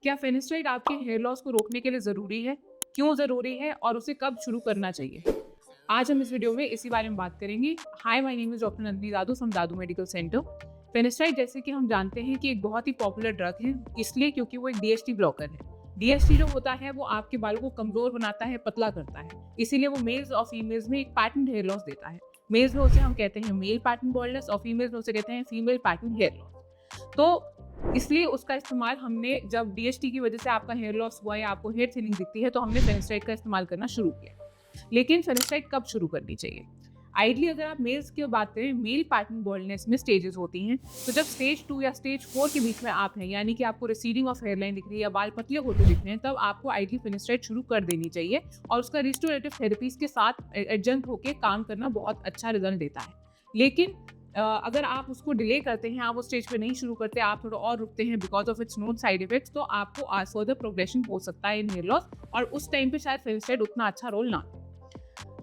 क्या फिनिस्टाइड आपके hair loss को रोकने के लिए ज़रूरी है? क्यों ज़रूरी है और उसे कब शुरू करना चाहिए? आज हम इस वीडियो में इसी बारे में बात करेंगे। Hi, my name is doctor Nandini Dadu from Dadu medical centre. Finasteride जैसे कि हम जानते हैं कि एक बहुत ही पॉपुलर ड्रग है, इसलिए क्योंकि वो एक डीएचटी ब्लॉकर है। डीएचटी जो होता है वो आपके बालों को कमज़ोर बनाता है, पतला करता है। इसीलिए वो मेल्स और फीमेल्स में एक पैटर्न हेयर लॉस देता है। मेल्स में उसे हम कहते हैं मेल पैटर्न बॉल्डनेस और फीमेल्स में उसे कहते हैं फीमेल पैटर्न हेयर लॉस। तो इसलिए उसका इस्तेमाल हमने जब डीएचटी की वजह से आपका हेयर लॉस हुआ या आपको हेयर थिनिंग दिखती है तो हमने फिनिस्टाइड का इस्तेमाल करना शुरू किया। लेकिन फिनिस्टाइड कब शुरू करनी चाहिए? आइडली अगर आप मेल्स की बात करें, मेल पैटर्न बॉल्डनेस में स्टेजेस होती हैं। तो जब स्टेज 2 या स्टेज 4 के बीच में आप हैं, यानी कि आपको रिसीडिंग ऑफ हेयरलाइन दिख रही है या बाल पतले होते दिख रहे हैं, तब आपको आइडली फिनिस्टाइड शुरू कर देनी चाहिए और उसका रिस्टोरेटिव थेरेपीज के साथ एडजंक्ट होकर काम करना बहुत अच्छा रिजल्ट देता है। लेकिन अगर आप उसको डिले करते हैं, आप उस स्टेज पे नहीं शुरू करते, आप थोड़ा और रुकते हैं because of its known side effects, तो आपको आज फर्दर प्रोग्रेशन हो सकता है इन हेयर लॉस और उस टाइम पे शायद फिनिस्टाइड उतना अच्छा रोल ना।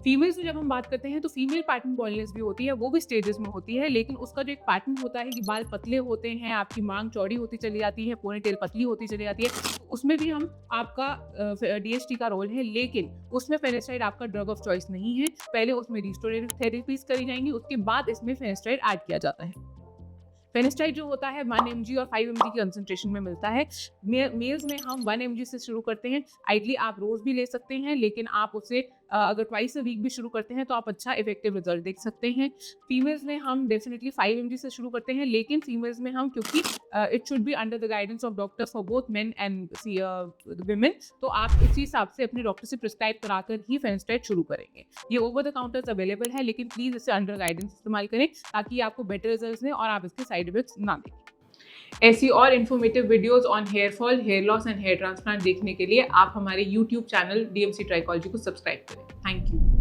फीमेल्स में जब हम बात करते हैं तो फीमेल पैटर्न बॉल्डनेस भी होती है, वो भी स्टेजेस में होती है, लेकिन उसका जो एक पैटर्न होता है कि बाल पतले होते हैं, आपकी मांग चौड़ी होती चली जाती है, पोनीटेल पतली होती चली जाती है, तो उसमें भी हम आपका डीएचटी का रोल है, लेकिन उसमें फिनिस्टाइड आपका ड्रग ऑफ चॉइस नहीं है। पहले उसमें रिस्टोरेटिव थेरेपीज करी जाएंगी, उसके बाद इसमें फिनिस्टाइड ऐड किया जाता है। फिनिस्टाइड जो होता है 1 mg और 5 mg की कंसंट्रेशन में मिलता है। मेल्स में हम 1 mg से शुरू करते हैं। आइडली आप रोज़ भी ले सकते हैं, लेकिन आप उसे अगर ट्वाइस अ वीक भी शुरू करते हैं तो आप अच्छा इफेक्टिव रिजल्ट देख सकते हैं। फीमेल्स में हम डेफिनेटली 5 mg से शुरू करते हैं, लेकिन फीमेल्स में हम क्योंकि it should be under the guidance of doctor for both men and women, तो आप उसी हिसाब से अपने डॉक्टर से प्रिस्क्राइब कराकर ही फिनिस्टाइड शुरू करेंगे। ये ओवर द काउंटर्स अवेलेबल है, लेकिन प्लीज़ इसे अंडर गाइडेंस इस्तेमाल करें ताकि आपको बेटर रिजल्ट दें और आप इसके साइड इफेक्ट्स ना देखें। ऐसी और informative videos on hair fall, hair loss and hair transplant देखने के लिए आप हमारे YouTube चैनल DMC ट्राइकोलॉजी को सब्सक्राइब करें। Thank you.